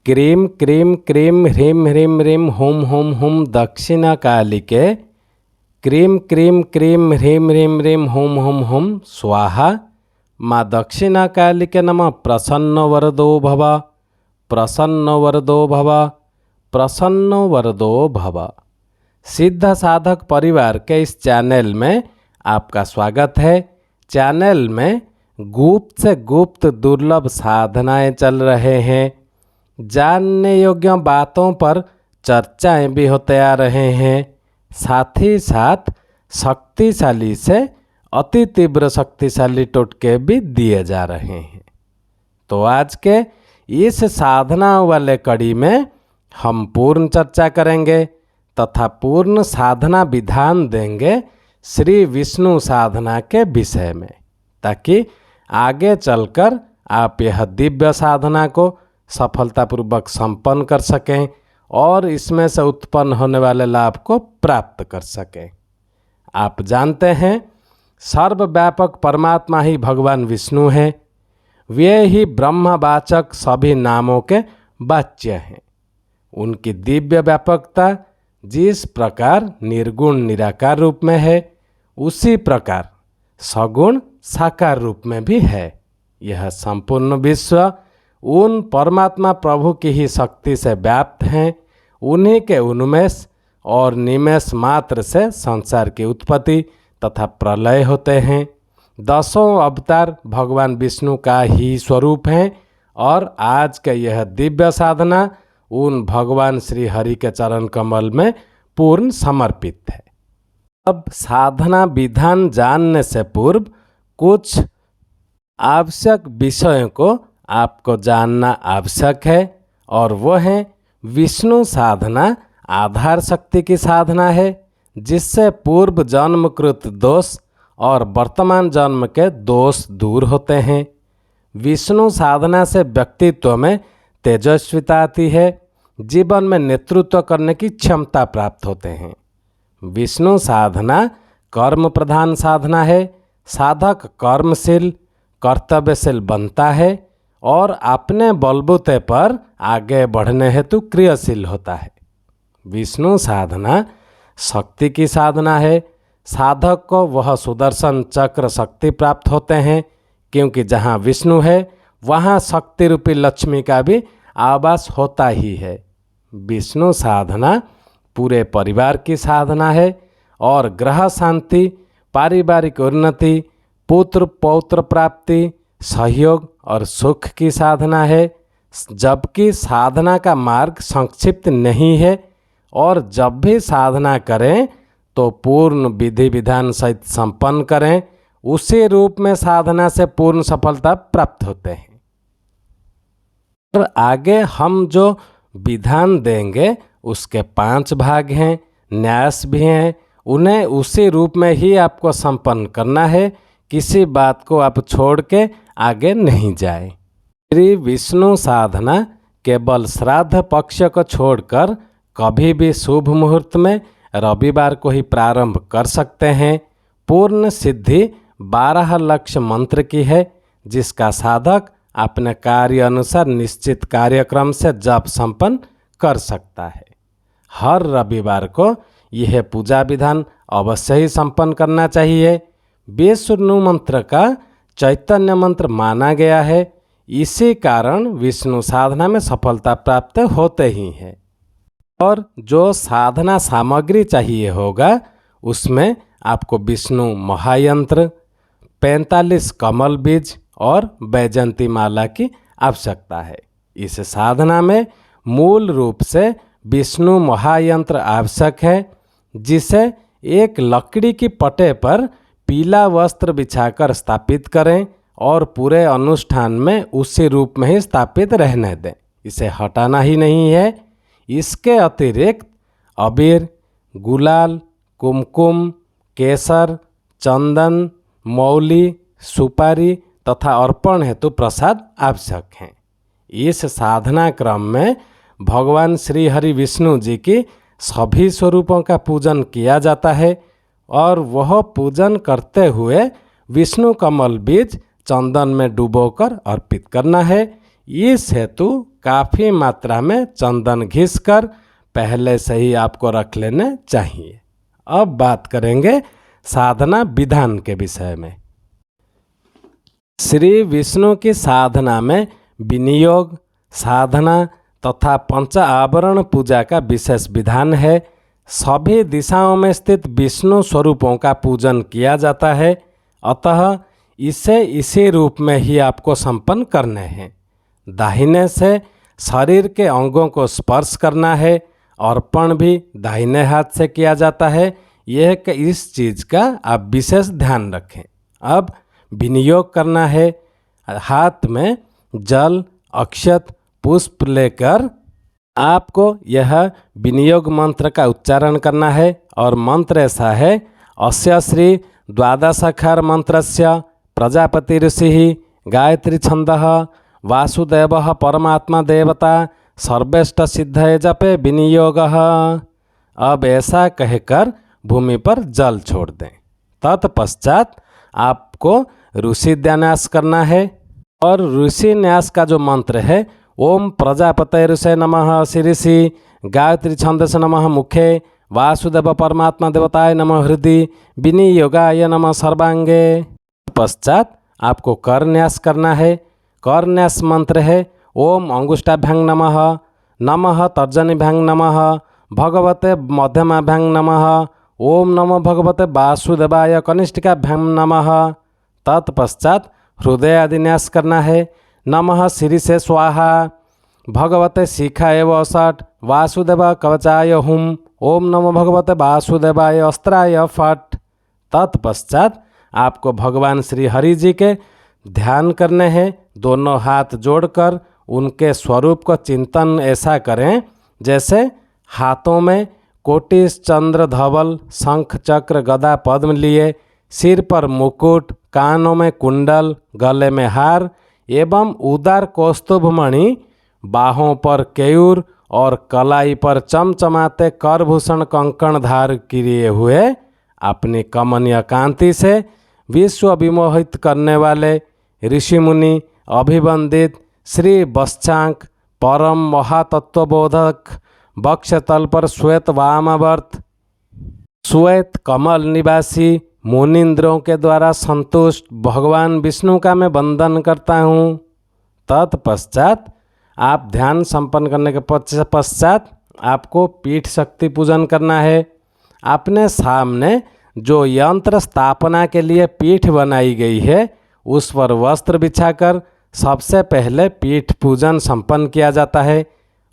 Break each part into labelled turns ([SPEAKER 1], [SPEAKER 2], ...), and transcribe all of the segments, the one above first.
[SPEAKER 1] क्रीं क्रीं क्रीं ह्रीं ह्रीं ह्रीं हुं हुं हुं दक्षिणकालिके क्रीं क्रीं क्रीं ह्रीं ह्रीं ह्रीं हुं हुं हुं स्वाहा। माँ दक्षिणकालिके नमः। प्रसन्न वरदो भव, प्रसन्न वरदो भव, प्रसन्न वरदो भव। सिद्ध साधक परिवार के इस चैनल में आपका स्वागत है। चैनल में गुप्त से गुप्त दुर्लभ साधनाएं चल रहे हैं। जानने योग्य बातों पर चर्चाएं भी होते आ रहे हैं। साथ ही साथ शक्तिशाली से अति तीव्र शक्तिशाली टोटके भी दिए जा रहे हैं। तो आज के इस साधना वाले कड़ी में हम पूर्ण चर्चा करेंगे तथा पूर्ण साधना विधान देंगे श्री विष्णु साधना के विषय में, ताकि आगे चलकर आप यह दिव्य साधना को सफलतापूर्वक संपन्न कर सकें और इसमें से उत्पन्न होने वाले लाभ को प्राप्त कर सकें। आप जानते हैं सर्वव्यापक परमात्मा ही भगवान विष्णु हैं। वे ही ब्रह्मवाचक सभी नामों के वाच्य हैं। उनकी दिव्य व्यापकता जिस प्रकार निर्गुण निराकार रूप में है, उसी प्रकार सगुण साकार रूप में भी है। यह संपूर्ण विश्व उन परमात्मा प्रभु की ही शक्ति से व्याप्त हैं। उन्हीं के उन्मेष और निमेष मात्र से संसार की उत्पत्ति तथा प्रलय होते हैं। दसों अवतार भगवान विष्णु का ही स्वरूप हैं और आज का यह दिव्य साधना उन भगवान श्री हरि के चरण कमल में पूर्ण समर्पित है। अब साधना विधान जानने से पूर्व कुछ आवश्यक विषयों को आपको जानना आवश्यक है, और वह है विष्णु साधना आधार शक्ति की साधना है, जिससे पूर्व जन्मकृत दोष और वर्तमान जन्म के दोष दूर होते हैं। विष्णु साधना से व्यक्तित्व में तेजस्विता आती है, जीवन में नेतृत्व करने की क्षमता प्राप्त होते हैं। विष्णु साधना कर्म प्रधान साधना है। साधक कर्मशील कर्तव्यशील बनता है और अपने बलबूते पर आगे बढ़ने हेतु क्रियाशील होता है। विष्णु साधना शक्ति की साधना है। साधक को वह सुदर्शन चक्र शक्ति प्राप्त होते हैं, क्योंकि जहाँ विष्णु है वहाँ शक्ति रूपी लक्ष्मी का भी आवास होता ही है। विष्णु साधना पूरे परिवार की साधना है और ग्रह शांति, पारिवारिक उन्नति, पुत्र पौत्र प्राप्ति, सहयोग और सुख की साधना है। जबकि साधना का मार्ग संक्षिप्त नहीं है और जब भी साधना करें तो पूर्ण विधि विधान सहित संपन्न करें। उसी रूप में साधना से पूर्ण सफलता प्राप्त होते हैं। और आगे हम जो विधान देंगे उसके 5 भाग हैं, न्यास भी हैं। उन्हें उसी रूप में ही आपको संपन्न करना है। किसी बात को आप छोड़ के आगे नहीं जाए। श्री विष्णु साधना केवल श्राद्ध पक्ष को छोड़कर कभी भी शुभ मुहूर्त में रविवार को ही प्रारंभ कर सकते हैं। पूर्ण सिद्धि 12 लक्ष्य मंत्र की है, जिसका साधक अपने कार्य अनुसार निश्चित कार्यक्रम से जप संपन्न कर सकता है। हर रविवार को यह पूजा विधान अवश्य ही संपन्न करना चाहिए। विष्णु मंत्र का चैतन्य मंत्र माना गया है। इसी कारण विष्णु साधना में सफलता प्राप्त होते ही है। और जो साधना सामग्री चाहिए होगा उसमें आपको विष्णु महायंत्र, 45 कमल बीज और वैजंती माला की आवश्यकता है। इस साधना में मूल रूप से विष्णु महायंत्र आवश्यक है, जिसे एक लकड़ी की पटे पर पीला वस्त्र बिछाकर स्थापित करें और पूरे अनुष्ठान में उसी रूप में ही स्थापित रहने दें। इसे हटाना ही नहीं है। इसके अतिरिक्त अबीर, गुलाल, कुमकुम, केसर, चंदन, मौली, सुपारी तथा अर्पण हेतु प्रसाद आवश्यक हैं। इस साधना क्रम में भगवान श्री हरि विष्णु जी की सभी स्वरूपों का पूजन किया जाता है और वह पूजन करते हुए विष्णु कमल बीज चंदन में डुबोकर अर्पित करना है। इस हेतु काफ़ी मात्रा में चंदन घिसकर पहले से ही आपको रख लेने चाहिए। अब बात करेंगे साधना विधान के विषय में। श्री विष्णु की साधना में विनियोग, साधना तथा पंच आवरण पूजा का विशेष विधान है। सभी दिशाओं में स्थित विष्णु स्वरूपों का पूजन किया जाता है, अतः इसे इसी रूप में ही आपको संपन्न करने हैं। दाहिने से शरीर के अंगों को स्पर्श करना है। अर्पण भी दाहिने हाथ से किया जाता है। यह कि इस चीज़ का आप विशेष ध्यान रखें। अब विनियोग करना है। हाथ में जल, अक्षत, पुष्प लेकर आपको यह विनियोग मंत्र का उच्चारण करना है। और मंत्र ऐसा है, अस्य श्री द्वादशाक्षर मंत्रस्य प्रजापति ऋषि गायत्री छंदः वासुदेव परमात्मा देवता सर्वेष्ट सिद्धये जपे विनियोगः। अब ऐसा कहकर भूमि पर जल छोड़ दें। तत्पश्चात आपको ऋषि न्यास करना है। और ऋषि न्यास का जो मंत्र है, ओम प्रजापते ऋषे नमः शिरसि गायत्री छंदस नमः मुखे वासुदेव परमात्मा देवताय नमः हृदय विनियोगाय नमः सर्वांगे। पश्चात आपको कर न्यास करना है। कर न्यास मंत्र है, ओम अंगुष्ठाभ्यां नमः, नमः तर्जनीभ्यां नमः, भगवते मध्यमाभ्यां नमः, ओम नमो भगवते वासुदेवाय कनिष्ठिकाभ्यां नमः। तत्पश्चात हृदय आदि न्यास करना है। नमः शिरीषे स्वाहा, भगवते शिखा एव असट, वासुदेव कवचाय हुम, ओम नमो भगवते वासुदेवाय अस्त्राय फट। तत्पश्चात आपको भगवान श्री हरि जी के ध्यान करने हैं। दोनों हाथ जोड़कर उनके स्वरूप को चिंतन ऐसा करें जैसे हाथों में कोटिस चंद्र धवल शंख चक्र गदा पद्म लिए, सिर पर मुकुट, कानों में कुंडल, गले में हार एवं उदार कौस्तुभमणि, बाहों पर केयूर और कलाई पर चमचमाते करभूषण कंकण धार किए हुए अपनी कमनीय कांति से विश्व विमोहित करने वाले ऋषि मुनि अभिवंदित श्री वत्सांक परम महातत्वबोधक वक्षतल पर श्वेत वामावर्त श्वेत कमल निवासी मुनीन्द्रों के द्वारा संतुष्ट भगवान विष्णु का मैं वंदन करता हूँ। तत्पश्चात आप ध्यान संपन्न करने के पश्चात आपको पीठ शक्ति पूजन करना है। अपने सामने जो यंत्र स्थापना के लिए पीठ बनाई गई है, उस पर वस्त्र बिछाकर सबसे पहले पीठ पूजन संपन्न किया जाता है।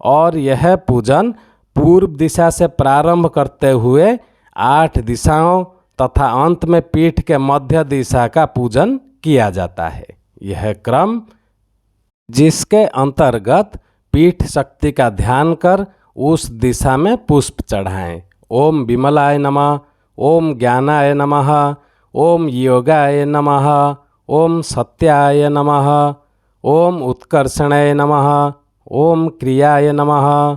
[SPEAKER 1] और यह पूजन पूर्व दिशा से प्रारंभ करते हुए 8 दिशाओं तथा अंत में पीठ के मध्य दिशा का पूजन किया जाता है। यह क्रम जिसके अंतर्गत पीठ शक्ति का ध्यान कर उस दिशा में पुष्प चढ़ाएं। ओम विमलाय नमः, ओम ज्ञानाय नमः, ओम योगाय नमः, ओम सत्याय नमः, ओम उत्कर्षणाय नमः, ओम क्रियाय नमः,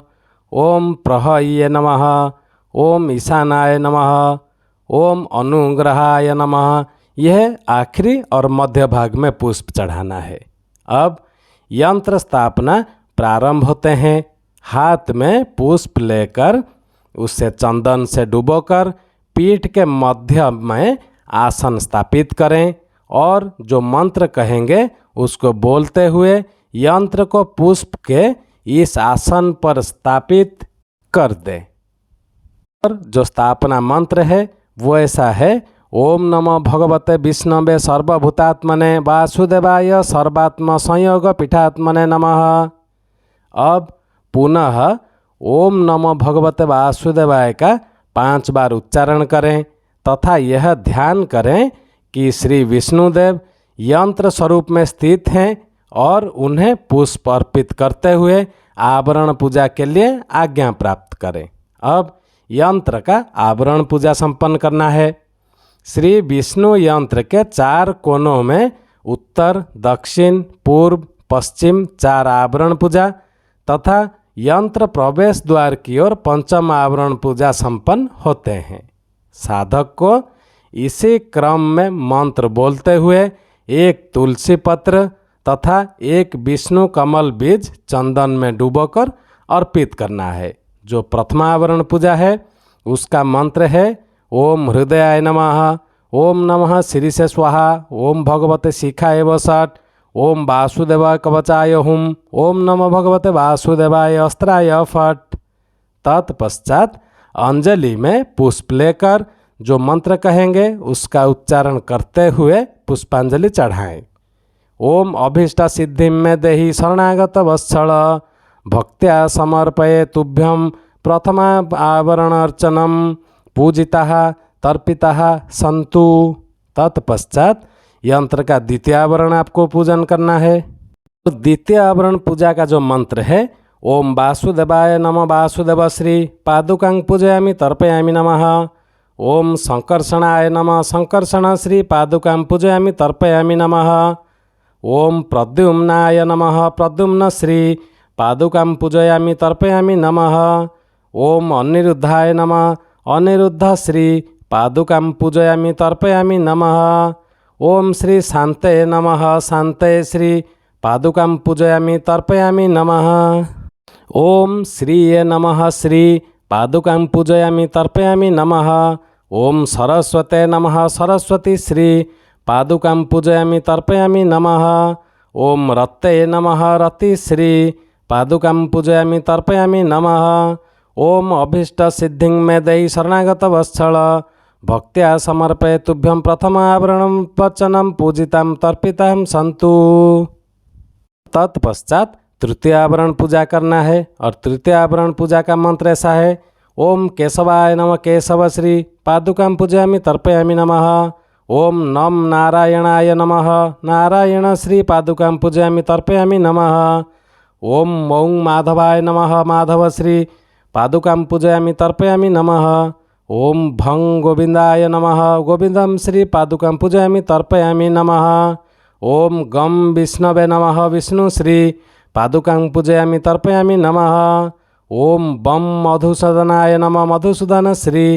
[SPEAKER 1] ओम प्रहय नमः, ओम ईशानाय नमः, ओम अनुग्रहाय नमः। यह आखिरी और मध्य भाग में पुष्प चढ़ाना है। अब यंत्र स्थापना प्रारंभ होते हैं। हाथ में पुष्प लेकर उसे चंदन से डुबोकर पीठ के मध्य में आसन स्थापित करें और जो मंत्र कहेंगे उसको बोलते हुए यंत्र को पुष्प के इस आसन पर स्थापित कर दें। और जो स्थापना मंत्र है वो ऐसा है, ओम नमो भगवते विष्णवे सर्वभूतात्मने वासुदेवाय सर्वात्म संयोग पीठात्मने नमः। अब पुनः ओम नमो भगवते वासुदेवाय का 5 बार उच्चारण करें तथा यह ध्यान करें कि श्री विष्णुदेव यंत्र स्वरूप में स्थित हैं और उन्हें पुष्प अर्पित करते हुए आवरण पूजा के लिए आज्ञा प्राप्त करें। अब यंत्र का आवरण पूजा संपन्न करना है। श्री विष्णु यंत्र के 4 कोनों में उत्तर, दक्षिण, पूर्व, पश्चिम 4 आवरण पूजा तथा यंत्र प्रवेश द्वार की ओर 5म आवरण पूजा संपन्न होते हैं। साधक को इसी क्रम में मंत्र बोलते हुए एक तुलसी पत्र तथा एक विष्णु कमल बीज चंदन में डुबोकर अर्पित करना है। जो प्रथमा आवरण पूजा है उसका मंत्र है ओम हृदयाय नमः, ओम नमः शिरीषे स्वाहा, ओम भगवते शिखाय वषट्, ओम वासुदेवाय कवचाय हुम, ओम नमः भगवते वासुदेवाय अस्त्राय फट्। तत्पश्चात अंजलि में पुष्प लेकर जो मंत्र कहेंगे उसका उच्चारण करते हुए पुष्पांजलि चढ़ाएं। ओम अभीष्ट सिद्धि में देहि शरणागत वत्सल, भक्त्या समर्पये तुभ्यं प्रथमा आवरण अर्चनम, पूजिताः तर्पिताः संतु। तत्पश्चात यंत्र का द्वितीय आवरण आपको पूजन करना है। तो द्वितीय आवरण पूजा का जो मंत्र है ओम वासुदेवाय नमः, वासुदेव श्री पादुकां पूजयामि तर्पयामि नमः। ओम संकर्षणाय नमः, संकर्षण श्री पादुकां पूजयामि तर्पयामि नमः। ओम प्रद्युम्नाय नमः, प्रद्युम्न श्री पादुकां पूजयामि तर्पयामि नमः। ओम अनिरुद्धाय नमः, अनिरुद्ध श्री पादुकां पूजयामि तर्पयामि नमः। ओम श्री शांतये नमः, शांतये श्री पादुकां पूजयामि तर्पयामि नमः। ओम श्रीये नमः, श्री पादुकां पूजयामि तर्पयामि नमः। ओम सरस्वते नमः, सरस्वती श्री पादुकां पूजयामि तर्पयामि नमः। ओम रत्ते नमः, रति श्री पादुकां पूजयामि तर्पयामि नमः। ओम अभीष्ट सिद्धिं मे देहि शरणागत वत्सल, भक्त्या समर्पये तुभ्यं प्रथम आवरणं वचनं, पूजितां तर्पितां संतु। तत्पश्चात तृतीय आवरण पूजा करना है और तृतीय आवरण पूजा का मंत्र ऐसा है ओम केशवाय नमः, केशव श्री पादुकां पूजयामि तर्पयामि नमः। ओम नम नारायणाय नमः, नारायण श्री पादुकां पूजयामि तर्पयामि नमः। ओम मौं माधवाय नमः, माधव श्री पादुकां पूजयामि तर्पयामि नमः। ओम भं गोविंदाय नमः, गोविंदं श्री पादुकां पूजयामि तर्पयामि नमः। ओम गम विष्णवे नमः, विष्णु श्री पादुकां पूजयामि तर्पयामि नमः। ओम बम मधुसूदनाय नमः, मधुसूदन श्री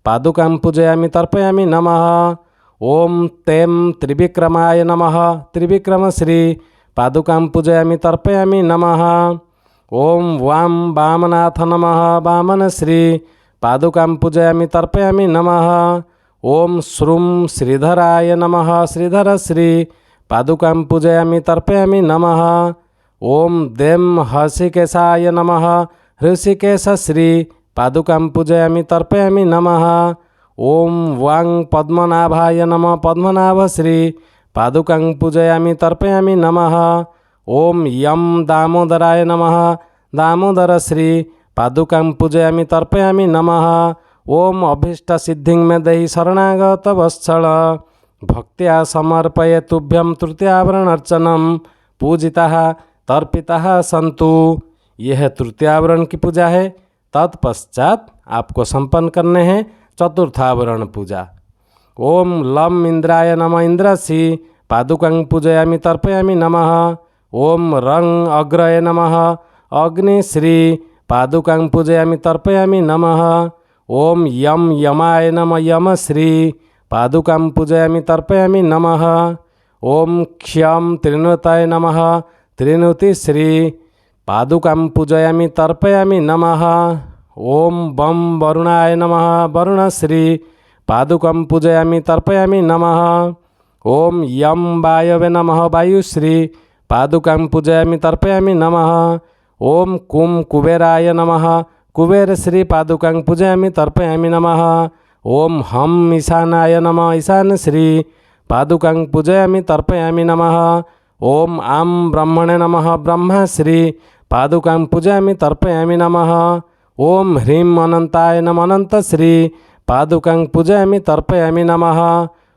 [SPEAKER 1] पादुकां पूजयामि तर्पयामि नमः। ओम तें त्रिविक्रमाय नमः, त्रिविक्रम श्री पादुकां पूजयामि तर्पयामि नमः। ओम वाम वामनाथ नमः, वामन श्री पादुकां पूजयामि तर्पयामि नमः। ओम श्रुं श्रीधराय नमः, श्रीधर श्री पादुकां पूजयामि तर्पयामि नमः। ओम देम हृषिकेशाय नमः, हृषिकेश श्री पादुकां पूजयामि तर्पयामि नमः। ओम वां पद्मनाभाय नमः, पद्मनाभ श्री पादुकां पूजयामि तर्पयामि नमः। ओम यम दामोदराय नमः, दामोदर श्री पादुकां पूजयामि तर्पयामि नमः। ओम अभीष्ट सिद्धिं मे देहि शरणागत वत्सल, भक्त्या समर्पये तुभ्यं तृतीय आवरण अर्चनम, पूजिताः तर्पिताः संतु। यह तृतीय आवरण की पूजा है। तत्पश्चात आपको संपन्न करने हैं चतुर्थ आवरण पूजा। ओम लम इंद्राय नमः, इंद्रसी पादुकां पूजयामि तर्पयामि नमः। ओम रंग अग्रये नमः, अग्नि श्री पादुकां पूजयामि तर्पयामि नमः। ओम यम यमाय नमः, यम श्री पादुकां पूजयामि तर्पयामि नमः। ओम क्षम त्रिनुताय नमः, त्रिनुति श्री पादुकां पूजयामि तर्पयामि नमः। ओम बम वरुणाय नमः, वरुण श्री पादुकां पूजयामि तर्पयामि नमः। ओम यम वायवे नमः, वायुश्री पादुकां पूजयामि तर्पयामि नमः। ओम कुम कुबेराय नमः, कुबेर श्री पादुकां पूजयामि तर्पयामि नमः। ओम हम ईशानाय नमः, ईशान श्री पादुकां पूजयामि तर्पयामि नमः। ओम आम ब्रह्मणे नमः, ब्रह्म श्री पादुकां पूजयामि तर्पयामि नमः। ओम ह्रीं अनंताय नमः, अनंत श्री पादुकां पूजयामि तर्पयामि नमः।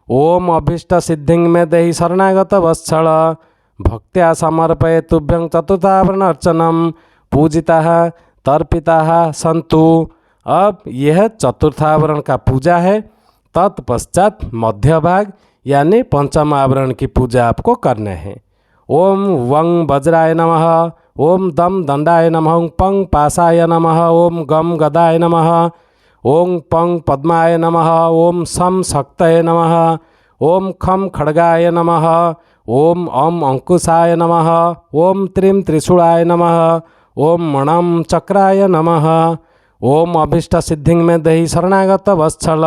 [SPEAKER 1] ओम अभीष्ट सिद्धिं मे देहि शरणागत वत्सल, भक्त्या समर्पये तुभ्यं चतुर्थावरण अर्चनम, पूजिताः तर्पिताः संतु। अब यह चतुर्थावरण का पूजा है। तत्पश्चात मध्य भाग यानी पंचम आवरण की पूजा आपको करने हैं। ओम वं वज्राय नमः, ओम दम दंडाय नमः, ओम पंग पाशाय नमः, ओम गम गदाय नमः, ओम पंग पद्माय नमः, ओम सम शक्तये नमः, ओम खम खड्गाय नमः, ओम अम अंकुशाय नमः, ओम त्रिम त्रिशूलाय नमः, ओम मणम चक्राय नमः, ओम अभीष्ट सिद्धिं मे देहि शरणागत वत्सल,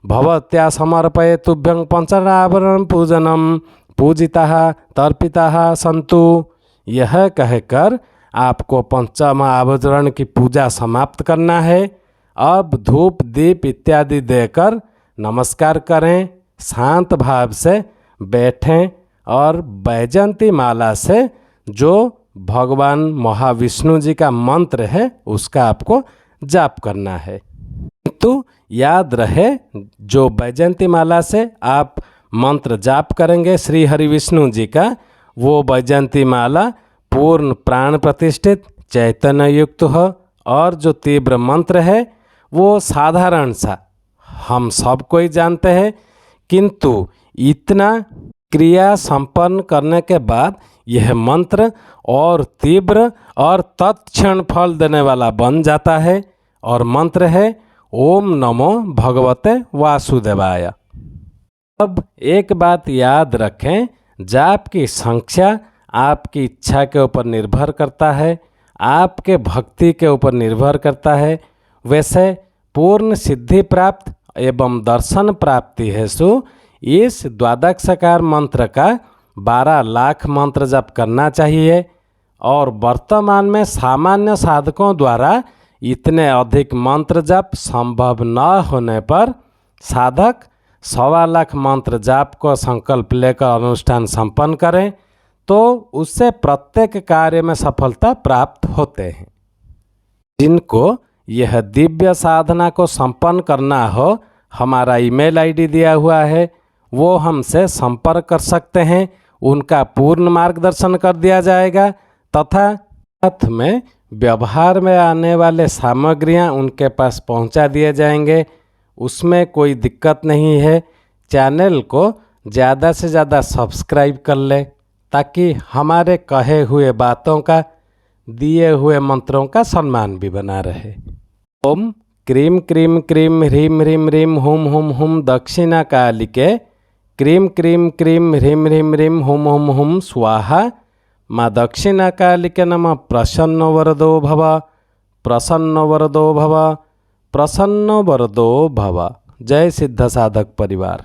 [SPEAKER 1] भवत्या समर्पये तुभ्यं पंचरावरण पूजनम, पूजिताः तर्पिताः सन्तु। यह कहकर आपको पंचम आभरण की पूजा समाप्त करना है। अब धूप दीप इत्यादि देकर नमस्कार करें, शांत भाव से बैठें और वैजयंती माला से जो भगवान महाविष्णु जी का मंत्र है उसका आपको जाप करना है। किंतु याद रहे, जो वैजयंती माला से आप मंत्र जाप करेंगे श्री हरि विष्णु जी का, वो वैजयंती माला पूर्ण प्राण प्रतिष्ठित चैतन्य युक्त हो, और जो तीव्र मंत्र है वो साधारण सा हम सब कोई जानते हैं, किंतु इतना क्रिया संपन्न करने के बाद यह मंत्र और तीव्र और तत्क्षण फल देने वाला बन जाता है। और मंत्र है ओम नमो भगवते वासुदेवाय। अब एक बात याद रखें, जाप की संख्या आपकी इच्छा के ऊपर निर्भर करता है, आपके भक्ति के ऊपर निर्भर करता है। वैसे पूर्ण सिद्धि प्राप्त एवं दर्शन प्राप्ति हेतु इस द्वादशाकार मंत्र का 12 लाख मंत्र जप करना चाहिए। और वर्तमान में सामान्य साधकों द्वारा इतने अधिक मंत्र जप संभव न होने पर साधक 1.25 लाख मंत्र जाप को संकल्प लेकर अनुष्ठान संपन्न करें तो उससे प्रत्येक कार्य में सफलता प्राप्त होते हैं। जिनको यह दिव्य साधना को संपन्न करना हो, हमारा ईमेल आईडी दिया हुआ है, वो हमसे संपर्क कर सकते हैं, उनका पूर्ण मार्गदर्शन कर दिया जाएगा तथा साथ में व्यवहार में आने वाले सामग्रियां उनके पास पहुंचा दिए जाएंगे। उसमें कोई दिक्कत नहीं है। चैनल को ज़्यादा से ज़्यादा सब्सक्राइब कर ले ताकि हमारे कहे हुए बातों का, दिए हुए मंत्रों का सम्मान भी बना रहे। ओम क्रीम क्रीम क्रीम ह्रीम ह्रीम ह्रीम हुम हुम हुम दक्षिणा कालिके क्रीम क्रीम क्रीम ह्रीम ह्रीम ह्रीम हुम हुम हुम स्वाहा। माँ दक्षिणा कालिके नमः। प्रसन्न वरदो भव, प्रसन्न वरदो भव, प्रसन्न वरदो भव। जय सिद्ध साधक परिवार।